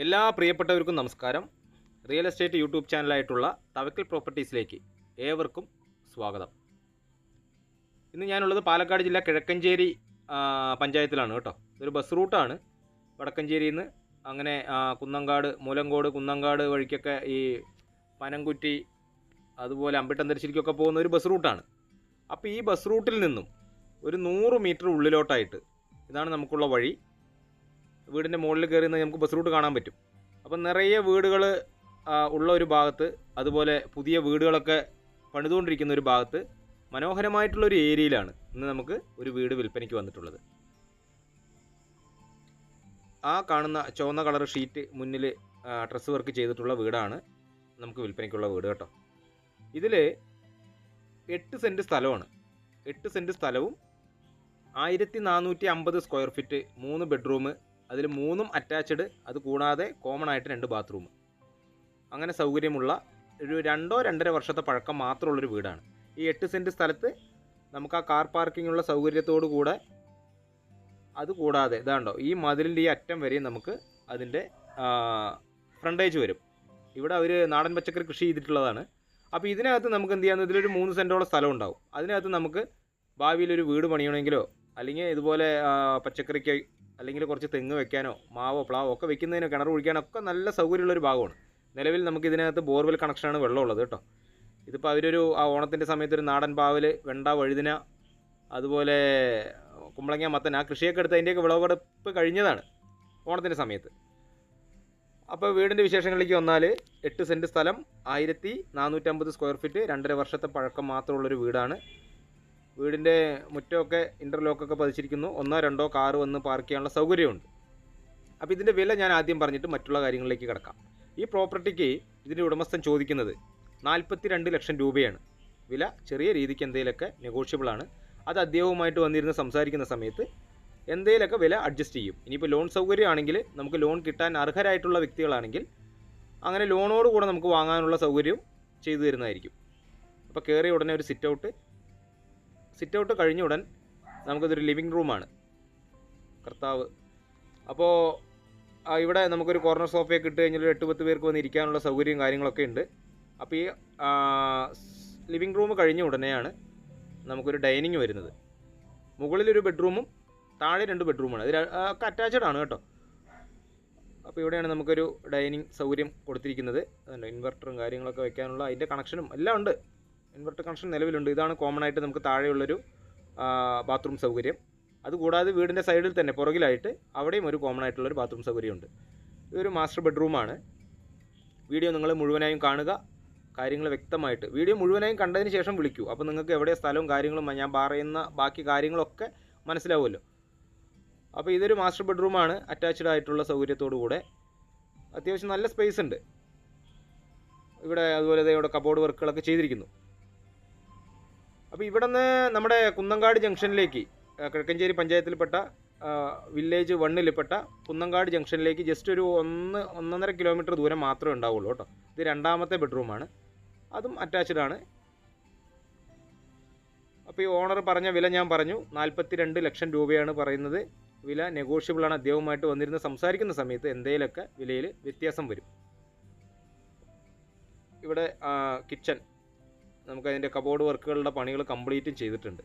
എല്ലാ പ്രിയപ്പെട്ടവർക്കും നമസ്കാരം. റിയൽ എസ്റ്റേറ്റ് യൂട്യൂബ് ചാനലായിട്ടുള്ള തവക്കൽ പ്രോപ്പർട്ടീസിലേക്ക് ഏവർക്കും സ്വാഗതം. ഇന്ന് ഞാനുള്ളത് പാലക്കാട് ജില്ല കിഴക്കഞ്ചേരി പഞ്ചായത്തിലാണ് കേട്ടോ. ഇതൊരു ബസ് റൂട്ടാണ്. വടക്കഞ്ചേരിയിൽ നിന്ന് അങ്ങനെ കുന്നങ്കാട്, മൂലങ്കോട്, കുന്നങ്കാട് വഴിക്കൊക്കെ ഈ പനംകുറ്റി അതുപോലെ അമ്പിട്ടന്തരശ്ശേരിക്കൊക്കെ പോകുന്ന ഒരു ബസ് റൂട്ടാണ്. അപ്പോൾ ഈ ബസ് റൂട്ടിൽ നിന്നും ഒരു 100 മീറ്റർ ഉള്ളിലോട്ടായിട്ട് ഇതാണ് നമുക്കുള്ള വഴി. വീടിൻ്റെ മുകളിൽ കയറി നമുക്ക് ബസ് റൂട്ട് കാണാൻ പറ്റും. അപ്പം നിറയെ വീടുകൾ ഉള്ള ഒരു ഭാഗത്ത്, അതുപോലെ പുതിയ വീടുകളൊക്കെ പണിതുകൊണ്ടിരിക്കുന്ന ഒരു ഭാഗത്ത്, മനോഹരമായിട്ടുള്ളൊരു ഏരിയയിലാണ് ഇന്ന് നമുക്ക് ഒരു വീട് വിൽപ്പനയ്ക്ക് വന്നിട്ടുള്ളത്. ആ കാണുന്ന ചുവന്ന കളർ ഷീറ്റ് മുന്നിൽ ഡ്രസ് വർക്ക് ചെയ്തിട്ടുള്ള വീടാണ് നമുക്ക് വിൽപ്പനയ്ക്കുള്ള വീട് കേട്ടോ. ഇതിൽ 8 സെൻറ്റ് സ്ഥലമാണ്. 8 സെൻറ്റ് സ്ഥലവും 1450 സ്ക്വയർ ഫീറ്റ്, 3 ബെഡ്റൂം, അതിൽ 3 അറ്റാച്ച്ഡ്, അത് കൂടാതെ കോമൺ ആയിട്ട് 2 ബാത്റൂം. അങ്ങനെ സൗകര്യമുള്ള ഒരു 2-2.5 വർഷത്തെ പഴക്കം മാത്രമുള്ളൊരു വീടാണ്. ഈ 8 സെൻറ്റ് സ്ഥലത്ത് നമുക്ക് ആ കാർ പാർക്കിങ്ങുള്ള സൗകര്യത്തോടു കൂടെ, അതുകൂടാതെ ഇതാണ്ടോ ഈ മതിലിൻ്റെ ഈ അറ്റം വരെയും നമുക്ക് അതിൻ്റെ ഫ്രണ്ടേജ് വരും. ഇവിടെ അവർ നാടൻ പച്ചക്കറി കൃഷി ചെയ്തിട്ടുള്ളതാണ്. അപ്പോൾ ഇതിനകത്ത് നമുക്ക് എന്ത് ചെയ്യാമെന്ന്, ഇതിലൊരു 3 സെൻറ്റോളം സ്ഥലം ഉണ്ടാവും. അതിനകത്ത് നമുക്ക് ഭാവിയിലൊരു വീട് പണിയണമെങ്കിലോ അല്ലെങ്കിൽ ഇതുപോലെ പച്ചക്കറിക്ക് അല്ലെങ്കിൽ കുറച്ച് തെങ്ങ് വെക്കാനോ മാവോ പ്ലാവോ ഒക്കെ വെക്കുന്നതിനോ കിണർ കുഴിക്കാനോ ഒക്കെ നല്ല സൗകര്യമുള്ളൊരു ഭാഗമാണ്. നിലവിൽ നമുക്ക് ഇതിനകത്ത് ബോർവെൽ കണക്ഷനാണ് വെള്ളമുള്ളത് കേട്ടോ. ഇതിപ്പോൾ അവരൊരു ഓണത്തിൻ്റെ സമയത്ത് ഒരു നാടൻ പാവൽ, വെണ്ട, വഴുതിന, അതുപോലെ കുമ്പളങ്ങ, മത്തൻ, ആ കൃഷിയൊക്കെ എടുത്ത് അതിൻ്റെയൊക്കെ വിളവെടുപ്പ് കഴിഞ്ഞതാണ് ഓണത്തിൻ്റെ സമയത്ത്. അപ്പോൾ വീടിൻ്റെ വിശേഷങ്ങളിലേക്ക് വന്നാൽ 8 സെൻറ്റ് സ്ഥലം, 1450 സ്ക്വയർ ഫീറ്റ്, 2.5 വർഷത്തെ പഴക്കം മാത്രമുള്ളൊരു വീടാണ്. വീടിൻ്റെ മുറ്റമൊക്കെ ഇൻ്റർലോക്കൊക്കെ പതിച്ചിരിക്കുന്നു. 1-2 കാറ് വന്ന് പാർക്ക് ചെയ്യാനുള്ള സൗകര്യമുണ്ട്. അപ്പോൾ ഇതിൻ്റെ വില ഞാൻ ആദ്യം പറഞ്ഞിട്ട് മറ്റുള്ള കാര്യങ്ങളിലേക്ക് കിടക്കാം. ഈ പ്രോപ്പർട്ടിക്ക് ഇതിൻ്റെ ഉടമസ്ഥൻ ചോദിക്കുന്നത് 42 ലക്ഷം രൂപയാണ് വില. ചെറിയ രീതിക്ക് എന്തെങ്കിലുമൊക്കെ നെഗോഷ്യബിളാണ്. അത് അദ്ദേഹവുമായിട്ട് വന്നിരുന്ന് സംസാരിക്കുന്ന സമയത്ത് എന്തെങ്കിലുമൊക്കെ വില അഡ്ജസ്റ്റ് ചെയ്യും. ഇനിയിപ്പോൾ ലോൺ സൗകര്യമാണെങ്കിൽ, നമുക്ക് ലോൺ കിട്ടാൻ അർഹരായിട്ടുള്ള വ്യക്തികളാണെങ്കിൽ അങ്ങനെ ലോണോട് കൂടെ നമുക്ക് വാങ്ങാനുള്ള സൗകര്യവും ചെയ്തു തരുന്നതായിരിക്കും. അപ്പോൾ കയറിയ ഉടനെ ഒരു സിറ്റ് ഔട്ട് കഴിഞ്ഞ ഉടൻ നമുക്കതൊരു ലിവിങ് റൂമാണ് കർത്താവ്. അപ്പോൾ ഇവിടെ നമുക്കൊരു കോർണർ സോഫയൊക്കെ ഇട്ട് കഴിഞ്ഞാൽ 8-10 പേർക്ക് വന്ന് ഇരിക്കാനുള്ള സൗകര്യവും കാര്യങ്ങളൊക്കെ ഉണ്ട്. അപ്പോൾ ഈ ലിവിങ് റൂം കഴിഞ്ഞ ഉടനെയാണ് നമുക്കൊരു ഡൈനിങ് വരുന്നത്. മുകളിലൊരു ബെഡ്റൂമും താഴെ 2 ബെഡ്റൂമാണ്. അത് ഒക്കെ അറ്റാച്ച്ഡ് ആണ് കേട്ടോ. അപ്പോൾ ഇവിടെയാണ് നമുക്കൊരു ഡൈനിങ് സൗകര്യം കൊടുത്തിരിക്കുന്നത്. അതുകൊണ്ട് ഇൻവെർട്ടറും കാര്യങ്ങളൊക്കെ വെക്കാനുള്ള അതിൻ്റെ കണക്ഷനും എല്ലാം ഉണ്ട്. ഇൻവെർട്ടർ കണക്ഷൻ നിലവിലുണ്ട്. ഇതാണ് കോമൺ ആയിട്ട് നമുക്ക് താഴെയുള്ളൊരു ബാത്റൂം സൗകര്യം. അതുകൂടാതെ വീടിൻ്റെ സൈഡിൽ തന്നെ പുറകിലായിട്ട് അവിടെയും ഒരു കോമൺ ആയിട്ടുള്ളൊരു ബാത്റൂം സൗകര്യമുണ്ട്. ഇതൊരു മാസ്റ്റർ ബെഡ്റൂമാണ്. വീഡിയോ നിങ്ങൾ മുഴുവനായും കാണുക, കാര്യങ്ങൾ വ്യക്തമായിട്ട്. വീഡിയോ മുഴുവനായും കണ്ടതിന് ശേഷം വിളിക്കൂ. അപ്പോൾ നിങ്ങൾക്ക് എവിടെ സ്ഥലവും കാര്യങ്ങളും ഞാൻ പറയുന്ന ബാക്കി കാര്യങ്ങളൊക്കെ മനസ്സിലാവുമല്ലോ. അപ്പോൾ ഇതൊരു മാസ്റ്റർ ബെഡ്റൂമാണ്, അറ്റാച്ച്ഡ് ആയിട്ടുള്ള സൗകര്യത്തോടു കൂടെ. അത്യാവശ്യം നല്ല സ്പേസ് ഉണ്ട് ഇവിടെ. അതുപോലെ ഇവിടെ കബോർഡ് വർക്കുകളൊക്കെ ചെയ്തിരിക്കുന്നു. അപ്പോൾ ഇവിടെ നിന്ന് നമ്മുടെ കുന്നങ്കാട് ജംഗ്ഷനിലേക്ക്, കിഴക്കഞ്ചേരി പഞ്ചായത്തിൽപ്പെട്ട വില്ലേജ് 1-ൽപ്പെട്ട കുന്നങ്കാട് ജംഗ്ഷനിലേക്ക് ജസ്റ്റ് ഒരു 1-1.5 കിലോമീറ്റർ ദൂരം മാത്രമേ ഉണ്ടാവുള്ളൂ കേട്ടോ. ഇത് 2ാമത്തെ ബെഡ്റൂമാണ്, അതും അറ്റാച്ച്ഡ് ആണ്. അപ്പോൾ ഈ ഓണർ പറഞ്ഞ വില ഞാൻ പറഞ്ഞു, 42 ലക്ഷം രൂപയാണ് പറയുന്നത്. വില നെഗോഷ്യബിളാണ്. അദ്ദേഹവുമായിട്ട് വന്നിരുന്ന് സംസാരിക്കുന്ന സമയത്ത് എന്തെങ്കിലുമൊക്കെ വിലയിൽ വ്യത്യാസം വരും. ഇവിടെ കിച്ചൺ, നമുക്കതിൻ്റെ കബോർഡ് വർക്കുകളുടെ പണികൾ കംപ്ലീറ്റും ചെയ്തിട്ടുണ്ട്.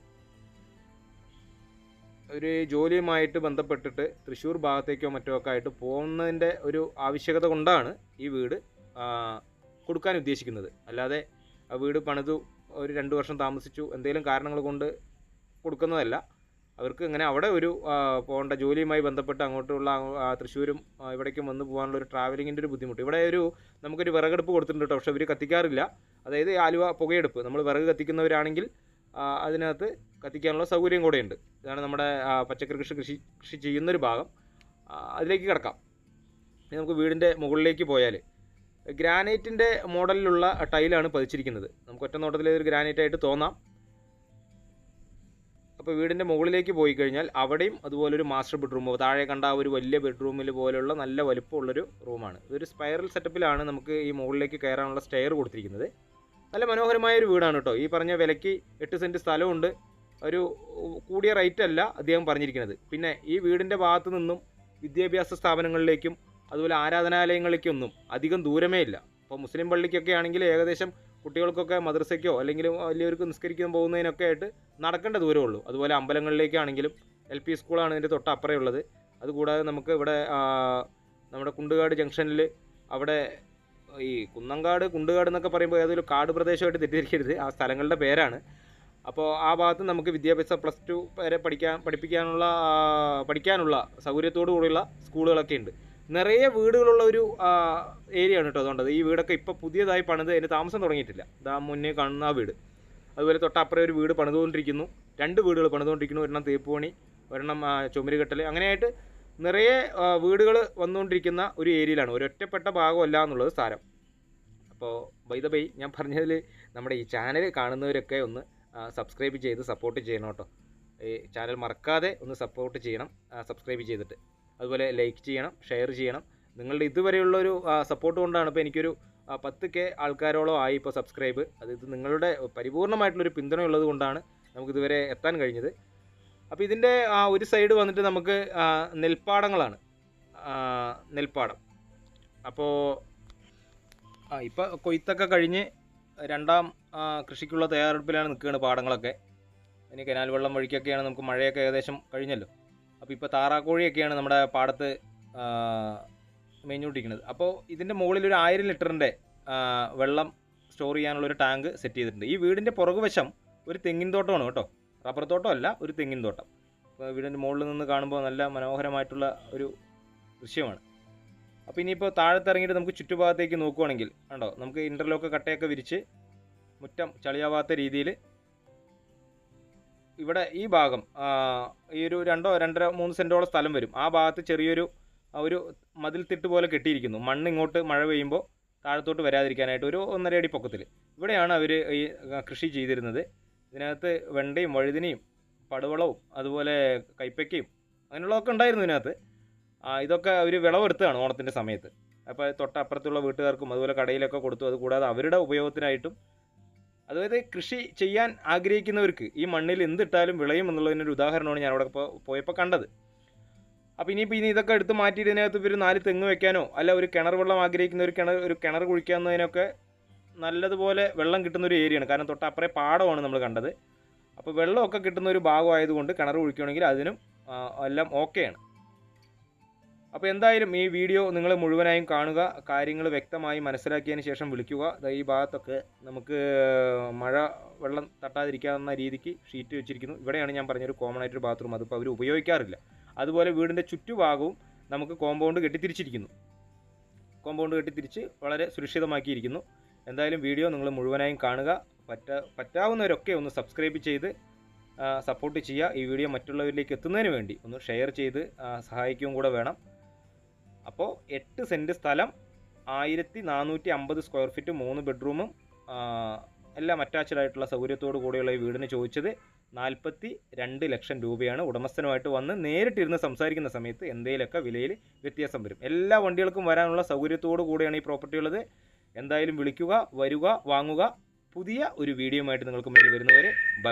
ഒരു ജോലിയുമായിട്ട് ബന്ധപ്പെട്ടിട്ട് തൃശ്ശൂർ ഭാഗത്തേക്കോ മറ്റോ ഒക്കെ ആയിട്ട് പോകുന്നതിൻ്റെ ഒരു ആവശ്യകത കൊണ്ടാണ് ഈ വീട് കൊടുക്കാൻ ഉദ്ദേശിക്കുന്നത്. അല്ലാതെ ആ വീട് പണിതു ഒരു 2 വർഷം താമസിച്ചു എന്തെങ്കിലും കാരണങ്ങൾ കൊണ്ട് കൊടുക്കുന്നതല്ല. അവർക്ക് ഇങ്ങനെ അവിടെ ഒരു പോകേണ്ട ജോലിയുമായി ബന്ധപ്പെട്ട് അങ്ങോട്ടുള്ള തൃശ്ശൂരും ഇവിടേക്കും വന്ന് പോകാനുള്ള ഒരു ട്രാവലിങ്ങിൻ്റെ ഒരു ബുദ്ധിമുട്ട്. ഇവിടെ നമുക്കൊരു വിറകടുപ്പ് കൊടുത്തിട്ടുണ്ട് കേട്ടോ. പക്ഷേ ഇവർ കത്തിക്കാറില്ല. അതായത് ആലുവ പുകയെടുപ്പ്, നമ്മൾ വിറക് കത്തിക്കുന്നവരാണെങ്കിൽ അതിനകത്ത് കത്തിക്കാനുള്ള സൗകര്യം കൂടെയുണ്ട്. ഇതാണ് നമ്മുടെ പച്ചക്കറി കൃഷി ചെയ്യുന്നൊരു ഭാഗം. അതിലേക്ക് കിടക്കാം. നമുക്ക് വീടിൻ്റെ മുകളിലേക്ക് പോയാൽ ഗ്രാനൈറ്റിൻ്റെ മോഡലിലുള്ള ടൈലാണ് പതിച്ചിരിക്കുന്നത്. നമുക്ക് ഒറ്റ നോട്ടത്തിൽ ഇതൊരു ഗ്രാനൈറ്റായിട്ട് തോന്നാം. അപ്പോൾ വീടിൻ്റെ മുകളിലേക്ക് പോയി കഴിഞ്ഞാൽ അവിടെയും അതുപോലൊരു മാസ്റ്റർ ബെഡ്റൂം, താഴെ കണ്ട ഒരു വലിയ ബെഡ്റൂമിൽ പോലുള്ള നല്ല വലുപ്പമുള്ളൊരു റൂമാണ്. ഇതൊരു സ്പൈറൽ സെറ്റപ്പിലാണ് നമുക്ക് ഈ മുകളിലേക്ക് കയറാനുള്ള സ്റ്റെയർ കൊടുത്തിരിക്കുന്നത്. നല്ല മനോഹരമായൊരു വീടാണ് കേട്ടോ. ഈ പറഞ്ഞ വിലയ്ക്ക് 8 സെൻറ്റ് സ്ഥലമുണ്ട്. ഒരു കൂടിയ റേറ്റ് അല്ല അദ്ദേഹം പറഞ്ഞിരിക്കുന്നത്. പിന്നെ ഈ വീടിൻ്റെ ഭാഗത്തു നിന്നും വിദ്യാഭ്യാസ സ്ഥാപനങ്ങളിലേക്കും അതുപോലെ ആരാധനാലയങ്ങളിലേക്കൊന്നും അധികം ദൂരമേ ഇല്ല. ഇപ്പോൾ മുസ്ലിം പള്ളിക്കൊക്കെ ആണെങ്കിൽ ഏകദേശം കുട്ടികൾക്കൊക്കെ മദ്രസയ്ക്കോ അല്ലെങ്കിൽ വലിയവർക്ക് നിസ്കരിക്കാൻ പോകുന്നതിനൊക്കെ ആയിട്ട് നടക്കേണ്ട ദൂരമേ ഉള്ളൂ. അതുപോലെ അമ്പലങ്ങളിലേക്കാണെങ്കിലും LP സ്കൂളാണ് ഇതിൻ്റെ തൊട്ടപ്പുറേ ഉള്ളത്. അതുകൂടാതെ നമുക്ക് ഇവിടെ നമ്മുടെ കുണ്ടുകാട് ജംഗ്ഷനിൽ അവിടെ ഈ കുണ്ടുകാട് എന്നൊക്കെ പറയുമ്പോൾ ഏതൊരു കാട് പ്രദേശമായിട്ട് തെറ്റിദ്ധരിക്കരുത്, ആ സ്ഥലങ്ങളുടെ പേരാണ്. അപ്പോൾ ആ ഭാഗത്ത് നമുക്ക് വിദ്യാഭ്യാസ +2 വരെ പഠിക്കാനുള്ള സൗകര്യത്തോടു കൂടിയുള്ള സ്കൂളുകളൊക്കെ ഉണ്ട്. നിറയെ വീടുകളുള്ള ഒരു ഏരിയയാണ് കേട്ടോ. അതുകൊണ്ട് ഈ വീടൊക്കെ ഇപ്പോൾ പുതിയതായി പണിത് അതിന് താമസം തുടങ്ങിയിട്ടില്ല. ഇതാ മുന്നേ കാണുന്ന ആ വീട്. അതുപോലെ തൊട്ടപ്പുറം ഒരു വീട് പണിതുകൊണ്ടിരിക്കുന്നു, 2 വീടുകൾ പണിതുകൊണ്ടിരിക്കുന്നു. ഒരെണ്ണം തേപ്പുപണി, ഒരെണ്ണം ചുമരുകെട്ടൽ, അങ്ങനെയായിട്ട് നിറയെ വീടുകൾ വന്നുകൊണ്ടിരിക്കുന്ന ഒരു ഏരിയയിലാണ്. ഒരൊറ്റപ്പെട്ട ഭാഗമല്ല എന്നുള്ളത് സാരം. അപ്പോൾ ബൈ ദ ബൈ ഞാൻ പറഞ്ഞതിൽ നമ്മുടെ ഈ ചാനൽ കാണുന്നവരൊക്കെ ഒന്ന് സബ്സ്ക്രൈബ് ചെയ്ത് സപ്പോർട്ട് ചെയ്യണം കേട്ടോ. ഈ ചാനൽ മറക്കാതെ ഒന്ന് സപ്പോർട്ട് ചെയ്യണം, സബ്സ്ക്രൈബ് ചെയ്തിട്ട്. അതുപോലെ ലൈക്ക് ചെയ്യണം, ഷെയർ ചെയ്യണം. നിങ്ങളുടെ ഇതുവരെയുള്ളൊരു സപ്പോർട്ട് കൊണ്ടാണ് ഇപ്പോൾ എനിക്കൊരു 10K ആൾക്കാരോളം ആയി ഇപ്പോൾ സബ്സ്ക്രൈബ്. ഇത് നിങ്ങളുടെ പരിപൂർണമായിട്ടുള്ളൊരു പിന്തുണ ഉള്ളത് കൊണ്ടാണ് നമുക്കിതുവരെ എത്താൻ കഴിഞ്ഞത്. അപ്പോൾ ഇതിൻ്റെ ഒരു സൈഡ് വന്നിട്ട് നമുക്ക് നെൽപ്പാടങ്ങളാണ്, നെൽപ്പാടം. അപ്പോൾ ഇപ്പോൾ കൊയ്ത്തൊക്കെ കഴിഞ്ഞ് രണ്ടാം കൃഷിക്കുള്ള തയ്യാറെടുപ്പിലാണ് നിൽക്കുകയാണ് പാടങ്ങളൊക്കെ. ഇനി കനാൽ വെള്ളം വഴിക്കൊക്കെയാണ്, നമുക്ക് മഴയൊക്കെ ഏകദേശം കഴിഞ്ഞല്ലോ. അപ്പോൾ ഇപ്പോൾ താറാക്കോഴിയൊക്കെയാണ് നമ്മുടെ പാടത്ത് മേഞ്ഞുകൊണ്ടിരിക്കുന്നത്. അപ്പോൾ ഇതിൻ്റെ മുകളിൽ ഒരു 1000 ലിറ്ററിൻ്റെ വെള്ളം സ്റ്റോർ ചെയ്യാനുള്ളൊരു ടാങ്ക് സെറ്റ് ചെയ്തിട്ടുണ്ട്. ഈ വീടിൻ്റെ പുറകുവശം ഒരു തെങ്ങിൻ തോട്ടമാണ് കേട്ടോ, റബ്ബർ തോട്ടമല്ല, ഒരു തെങ്ങിൻ തോട്ടം. അപ്പോൾ വീടിൻ്റെ മുകളിൽ നിന്ന് കാണുമ്പോൾ നല്ല മനോഹരമായിട്ടുള്ള ഒരു ദൃശ്യമാണ്. അപ്പോൾ ഇനിയിപ്പോൾ താഴത്തിറങ്ങിയിട്ട് നമുക്ക് ചുറ്റുഭാഗത്തേക്ക് നോക്കുവാണെങ്കിൽ കണ്ടോ, നമുക്ക് ഇൻ്റർലോക്ക് കട്ടയൊക്കെ വിരിച്ച് മുറ്റം ചളിയാവാത്ത രീതിയിൽ ഇവിടെ ഈ ഭാഗം ഈ ഒരു 2-2.5-3 സെൻറ്റോളം സ്ഥലം വരും. ആ ഭാഗത്ത് ചെറിയൊരു ഒരു മതിൽ തിട്ട് പോലെ കെട്ടിയിരിക്കുന്നു. മണ്ണ് ഇങ്ങോട്ട് മഴ പെയ്യുമ്പോൾ താഴത്തോട്ട് വരാതിരിക്കാനായിട്ട് ഒരു 1.5 അടി പൊക്കത്തിൽ. ഇവിടെയാണ് അവർ ഈ കൃഷി ചെയ്തിരുന്നത്. ഇതിനകത്ത് വെണ്ടയും വഴുതിനയും പടുവളവും അതുപോലെ കൈപ്പയ്ക്കയും അങ്ങനെയുള്ളതൊക്കെ ഉണ്ടായിരുന്നു ഇതിനകത്ത്. ഇതൊക്കെ അവർ വിളവെടുത്തതാണ് ഓണത്തിൻ്റെ സമയത്ത്. അപ്പോൾ തൊട്ടപ്പുറത്തുള്ള വീട്ടുകാർക്കും അതുപോലെ കടയിലൊക്കെ കൊടുത്തു. അതുകൂടാതെ അവരുടെ ഉപയോഗത്തിനായിട്ടും, അതായത് കൃഷി ചെയ്യാൻ ആഗ്രഹിക്കുന്നവർക്ക് ഈ മണ്ണിൽ എന്തിട്ടാലും വിളയും എന്നുള്ളതിനൊരു ഉദാഹരണമാണ് ഞാനവിടെ പോയപ്പോൾ കണ്ടത്. അപ്പോൾ ഇനി ഇതൊക്കെ എടുത്ത് മാറ്റിയിട്ട് ഇതിനകത്ത് ഒരു 4 തെങ്ങ് വെക്കാനോ അല്ല ഒരു കിണർ വെള്ളം ആഗ്രഹിക്കുന്ന ഒരു കിണർ കുഴിക്കാവുന്നതിനൊക്കെ നല്ലതുപോലെ വെള്ളം കിട്ടുന്ന ഒരു ഏരിയയാണ്. കാരണം തൊട്ടപ്പുറേ പാടമാണ് നമ്മൾ കണ്ടത്. അപ്പോൾ വെള്ളമൊക്കെ കിട്ടുന്ന ഒരു ഭാഗമായതുകൊണ്ട് കിണർ കുഴിക്കുകയാണെങ്കിൽ അതിനും എല്ലാം ഓക്കെയാണ്. അപ്പോൾ എന്തായാലും ഈ വീഡിയോ നിങ്ങൾ മുഴുവനായും കാണുക, കാര്യങ്ങൾ വ്യക്തമായി മനസ്സിലാക്കിയതിന് ശേഷം വിളിക്കുക. ഈ ഭാഗത്തൊക്കെ നമുക്ക് മഴ വെള്ളം തട്ടാതിരിക്കാവുന്ന രീതിക്ക് ഷീറ്റ് വെച്ചിരിക്കുന്നു. ഇവിടെയാണ് ഞാൻ പറഞ്ഞൊരു കോമൺ ആയിട്ടൊരു ബാത്റൂം, അതിപ്പോൾ അവർ ഉപയോഗിക്കാറില്ല. അതുപോലെ വീടിൻ്റെ ചുറ്റുഭാഗവും നമുക്ക് കോമ്പൗണ്ട് കെട്ടിത്തിരിച്ച് വളരെ സുരക്ഷിതമാക്കിയിരിക്കുന്നു. എന്തായാലും വീഡിയോ നിങ്ങൾ മുഴുവനായും കാണുക. പറ്റാവുന്നവരൊക്കെ ഒന്ന് സബ്സ്ക്രൈബ് ചെയ്ത് സപ്പോർട്ട് ചെയ്യുക. ഈ വീഡിയോ മറ്റുള്ളവരിലേക്ക് എത്തുന്നതിന് വേണ്ടി ഒന്ന് ഷെയർ ചെയ്ത് സഹായിക്കുകയും കൂടെ വേണം. അപ്പോൾ 8 സെൻറ്റ് സ്ഥലം, 1450 സ്ക്വയർ ഫീറ്റ്, 3 ബെഡ്റൂമും എല്ലാം അറ്റാച്ച്ഡ് ആയിട്ടുള്ള സൗകര്യത്തോടു കൂടിയുള്ള ഈ വീടിന് ചോദിച്ചത് 42 ലക്ഷം രൂപയാണ്. ഉടമസ്ഥനുമായിട്ട് വന്ന് നേരിട്ടിരുന്ന് സംസാരിക്കുന്ന സമയത്ത് എന്തെങ്കിലുമൊക്കെ വിലയിൽ വ്യത്യാസം വരും. എല്ലാ വണ്ടികൾക്കും വരാനുള്ള സൗകര്യത്തോടു കൂടിയാണ് ഈ പ്രോപ്പർട്ടി ഉള്ളത്. എന്തായാലും വിളിക്കുക, വരിക, വാങ്ങുക. പുതിയ ഒരു വീഡിയോയുമായിട്ട് നിങ്ങൾക്ക് മുന്നിൽ വരുന്നവരെ ബൈ.